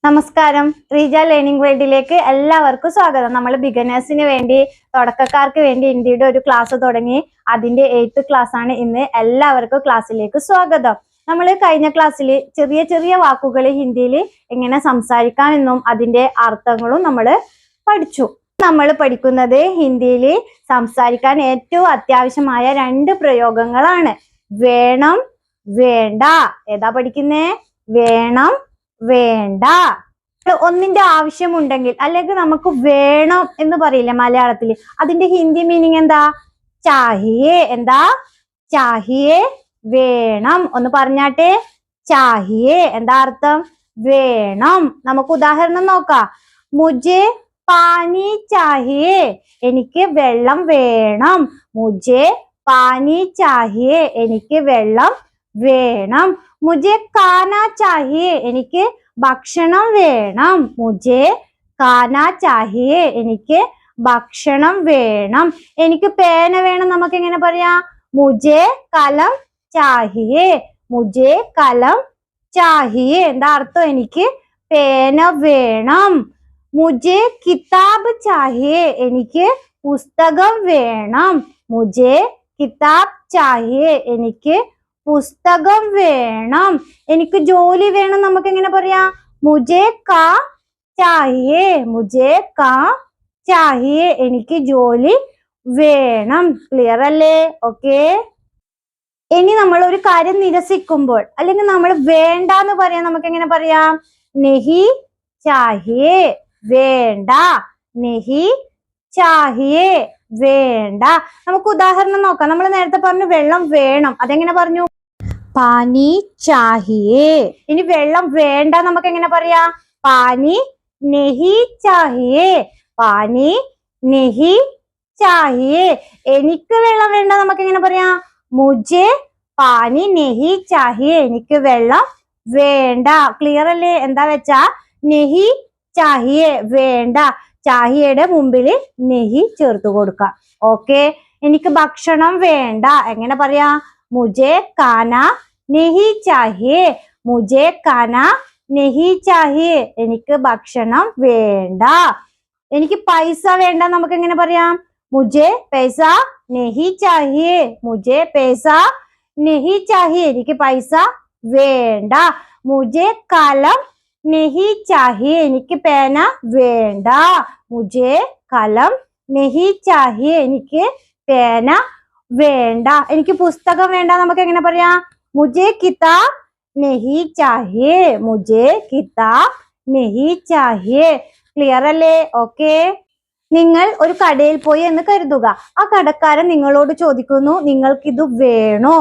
നമസ്കാരം. റീജ ലേണിംഗ് വേൾഡിലേക്ക് എല്ലാവർക്കും സ്വാഗതം. നമ്മൾ ബിഗനേഴ്സിന് വേണ്ടി, തുടക്കക്കാർക്ക് വേണ്ടി ഇന്ത്യയുടെ ഒരു ക്ലാസ് തുടങ്ങി. അതിന്റെ 8th ക്ലാസ് ആണ് ഇന്ന്. എല്ലാവർക്കും ക്ലാസ്സിലേക്ക് സ്വാഗതം. നമ്മൾ കഴിഞ്ഞ ക്ലാസ്സിൽ ചെറിയ ചെറിയ വാക്കുകൾ ഹിന്ദിയിൽ എങ്ങനെ സംസാരിക്കാമെന്നും അതിന്റെ അർത്ഥങ്ങളും നമ്മൾ പഠിച്ചു. നമ്മൾ പഠിക്കുന്നത് ഹിന്ദിയിൽ സംസാരിക്കാൻ ഏറ്റവും അത്യാവശ്യമായ 2 പ്രയോഗങ്ങളാണ്. വേണം, വേണ്ട. ഏതാ പഠിക്കുന്നേ? വേണം, വേണ്ട. ഒന്നിന്റെ ആവശ്യമുണ്ടെങ്കിൽ അല്ലെങ്കിൽ നമുക്ക് വേണം എന്ന് പറയില്ലേ മലയാളത്തിൽ, അതിന്റെ ഹിന്ദി മീനിങ് എന്താ? ചാഹിയേ. എന്താ? ചാഹിയേ, വേണം. ഒന്ന് പറഞ്ഞാട്ടെ. ചാഹിയേ എന്താ അർത്ഥം? വേണം. നമുക്ക് ഉദാഹരണം നോക്കാം. മുझे പാനി ചാഹിയേ. എനിക്ക് വെള്ളം വേണം. മുझे പാനി ചാഹിയേ. എനിക്ക് വെള്ളം വേണം. മുझे खाना चाहिए. എനിക്ക് ഭക്ഷണം വേണം. മുझे खाना चाहिए. എനിക്ക് ഭക്ഷണം വേണം. എനിക്ക് പേന വേണം. നമുക്ക് എങ്ങനെ പറയാം? മുझे കലം चाहिए. മുझे കലം चाहिए. എന്താ അർത്ഥം? എനിക്ക് പേന വേണം. മുझे കിതാബ് चाहिए. എനിക്ക് പുസ്തകം വേണം. മുझे കിതാബ് चाहिए. എനിക്ക് പുസ്തകം വേണം. എനിക്ക് ജോലി വേണം. നമുക്ക് എങ്ങനെ പറയാം? മുझे काम चाहिए. മുझे काम चाहिए. എനിക്ക് ജോലി വേണം. ക്ലിയർ അല്ലേ? ഓക്കെ. ഇനി നമ്മൾ ഒരു കാര്യം നിരസിക്കുമ്പോൾ അല്ലെങ്കിൽ നമ്മൾ വേണ്ട എന്ന് പറയാൻ നമുക്ക് എങ്ങനെ പറയാം? നെഹി ചാഹിയേ. വേണ്ട. നെഹി ചാഹിയേ, വേണ്ട. നമുക്ക് ഉദാഹരണം നോക്കാം. നമ്മൾ നേരത്തെ പറഞ്ഞു വെള്ളം വേണം. അതെങ്ങനെ പറഞ്ഞു? പാനി ചാഹിയേ. ഇനി വെള്ളം വേണ്ട നമുക്ക് എങ്ങനെ പറയാ? പാനി നെഹി ചാഹിയേ. പാനി നെഹി ചാഹിയേ. എനിക്ക് വെള്ളം വേണ്ട നമുക്ക് എങ്ങനെ പറയാ? മുझे പാനി നെഹി ചാഹിയേ. എനിക്ക് വെള്ളം വേണ്ട. ക്ലിയർ അല്ലേ? എന്താ വെച്ചാ നെഹി ചാഹിയേ, വേണ്ട. ചാഹിയയുടെ മുമ്പിൽ നെഹി ചേർത്ത് കൊടുക്കാം. ഓക്കെ. എനിക്ക് ഭക്ഷണം വേണ്ട എങ്ങനെ പറയാ? മുझे खाना नहीं चाहिए. मुझे खाना नहीं चाहिए. എനിക്ക് ഭക്ഷണം വേണ്ട. എനിക്ക് പൈസ വേണ്ട നമുക്ക് എങ്ങനെ പറയാം? मुझे पैसा नहीं चाहिए. मुझे पैसा नहीं चाहिए. എനിക്ക് പൈസ വേണ്ട. मुझे കലം नहीं चाहिए. എനിക്ക് പേന വേണ്ട. मुझे കലം नहीं चाहिए. എനിക്ക് പേന വേണ്ട. എനിക്ക് പുസ്തകം വേണ്ട നമുക്ക് എങ്ങനെ പറയാം? മുझे കിതാബ് नहीं चाहिए. मुझे കിതാബ് नहीं चाहिए. ക്ലിയർ അല്ലേ? ഓക്കെ. നിങ്ങൾ ഒരു കടയിൽ പോയി എന്ന് കരുതുക. ആ കടക്കാരൻ നിങ്ങളോട് ചോദിക്കുന്നു, നിങ്ങൾക്കിത് വേണോ?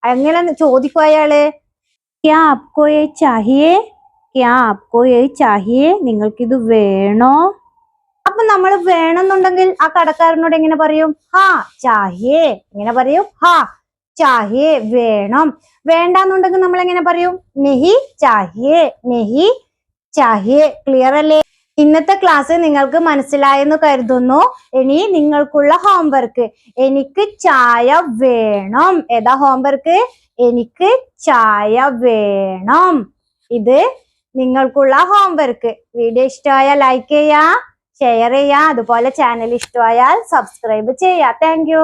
എങ്ങനെ ചോദിക്കും അയാള്? ക്യാ ആപ്കോ യേ ചാഹിയേ? ക്യാ ആപ്കോ യേ ചാഹിയേ? നിങ്ങൾക്കിത് വേണോ? അപ്പൊ നമ്മൾ വേണമെന്നുണ്ടെങ്കിൽ ആ കടക്കാരനോട് എങ്ങനെ പറയും? ഹാ ചാഹിയേ. എങ്ങനെ പറയും? ഹാ ചാഹിയേ, വേണം. വേണ്ടാന്നുണ്ടെങ്കിൽ നമ്മൾ എങ്ങനെ പറയും? നെഹി ചാഹിയേ. നെഹി ചാഹിയേ. ക്ലിയർ അല്ലേ? ഇന്നത്തെ ക്ലാസ് നിങ്ങൾക്ക് മനസ്സിലായെന്ന് കരുതുന്നു. ഇനി നിങ്ങൾക്കുള്ള ഹോംവർക്ക്. എനിക്ക് ചായ വേണം. ഏതാ ഹോംവർക്ക്? എനിക്ക് ചായ വേണം. ഇത് നിങ്ങൾക്കുള്ള ഹോംവർക്ക്. വീഡിയോ ഇഷ്ടമായാൽ ലൈക്ക് ചെയ്യാ, ഷെയർ ചെയ്യാ, അതുപോലെ ചാനൽ ഇഷ്ടമായാൽ സബ്സ്ക്രൈബ് ചെയ്യാ. Thank you.